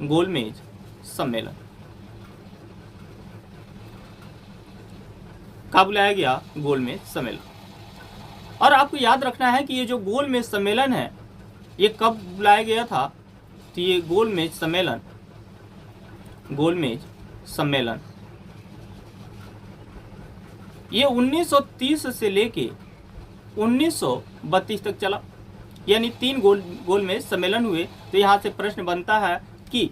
गोलमेज सम्मेलन। कब बुलाया गया? गोलमेज सम्मेलन। और आपको याद रखना है कि ये जो गोलमेज सम्मेलन है ये कब बुलाया गया था? तो ये गोलमेज सम्मेलन ये 1930 से लेके 1932 तक चला, यानी 3 गोलमेज सम्मेलन हुए। तो यहाँ से प्रश्न बनता है कि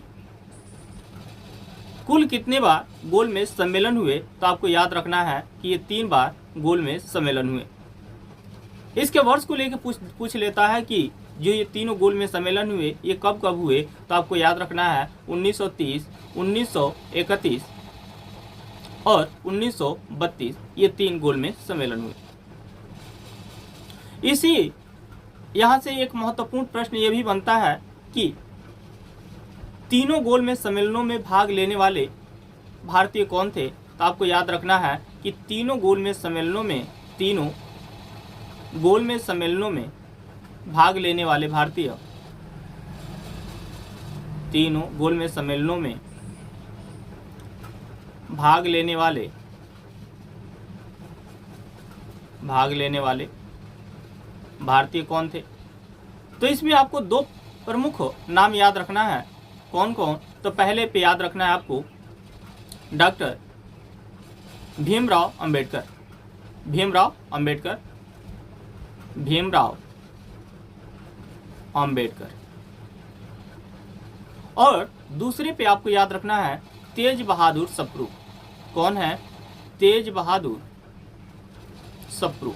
कुल कितने बार गोलमेज सम्मेलन हुए? तो आपको याद रखना है कि ये 3 बार गोलमेज सम्मेलन हुए। इसके वर्ष को लेकर पूछ लेता है कि जो ये तीनों गोलमेज सम्मेलन हुए ये कब कब हुए? तो आपको याद रखना है 1930, 1931 और 1932 ये 3 गोलमेज सम्मेलन हुए। इसी यहाँ से एक महत्वपूर्ण प्रश्न ये भी बनता है कि तीनों गोलमेज सम्मेलनों में भाग लेने वाले भारतीय कौन थे? तो आपको याद रखना है कि तीनों गोलमेज सम्मेलनों में भाग लेने वाले भारतीय, तीनों गोलमेज सम्मेलनों में भाग लेने वाले भारतीय कौन थे? तो इसमें आपको 2 प्रमुख नाम याद रखना है। कौन कौन? तो पहले पे याद रखना है आपको डॉक्टर भीमराव अंबेडकर और दूसरे पे आपको याद रखना है तेज बहादुर सप्रू। कौन है? तेज बहादुर सप्रू।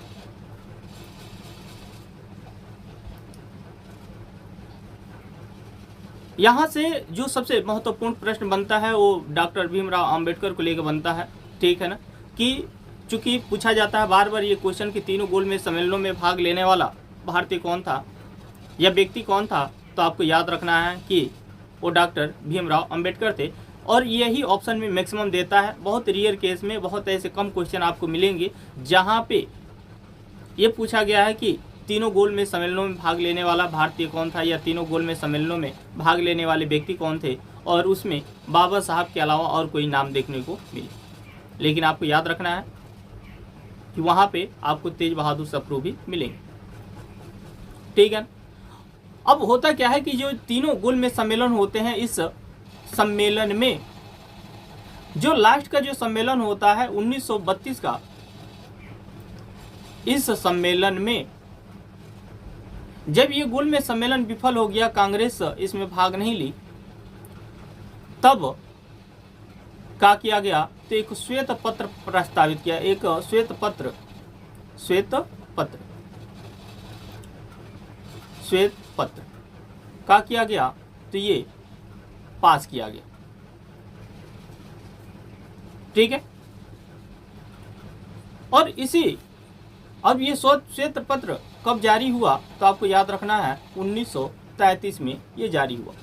यहाँ से जो सबसे महत्वपूर्ण प्रश्न बनता है वो डॉक्टर भीमराव अंबेडकर को लेकर बनता है, ठीक है ना, कि चूंकि पूछा जाता है बार बार ये क्वेश्चन कि तीनों गोलमेज सम्मेलनों में भाग लेने वाला भारतीय कौन था या व्यक्ति कौन था, तो आपको याद रखना है कि वो डॉक्टर भीमराव अंबेडकर थे। और यही ऑप्शन में मैक्सिमम देता है। बहुत रेयर केस में बहुत ऐसे कम क्वेश्चन आपको मिलेंगे जहाँ पे ये पूछा गया है कि तीनों गोलमेज सम्मेलनों में भाग लेने वाला भारतीय कौन था या तीनों गोलमेज सम्मेलनों में भाग लेने वाले व्यक्ति कौन थे, और उसमें बाबा साहब के अलावा और कोई नाम देखने को मिले। लेकिन आपको याद रखना है कि वहाँ पे आपको तेज बहादुर सप्रू भी मिलेंगे, ठीक है। अब होता क्या है कि जो तीनों गोलमेज सम्मेलन होते हैं, इस सम्मेलन में जो लास्ट का जो सम्मेलन होता है 1932 का, इस सम्मेलन में जब ये गोलमेज सम्मेलन विफल हो गया, कांग्रेस इसमें भाग नहीं ली, तब क्या किया गया? तो एक श्वेत पत्र प्रस्तावित किया, एक श्वेत पत्र क्या किया गया? तो ये पास किया गया, ठीक है। और अब ये श्वेत पत्र कब जारी हुआ? तो आपको याद रखना है 1933 में ये जारी हुआ।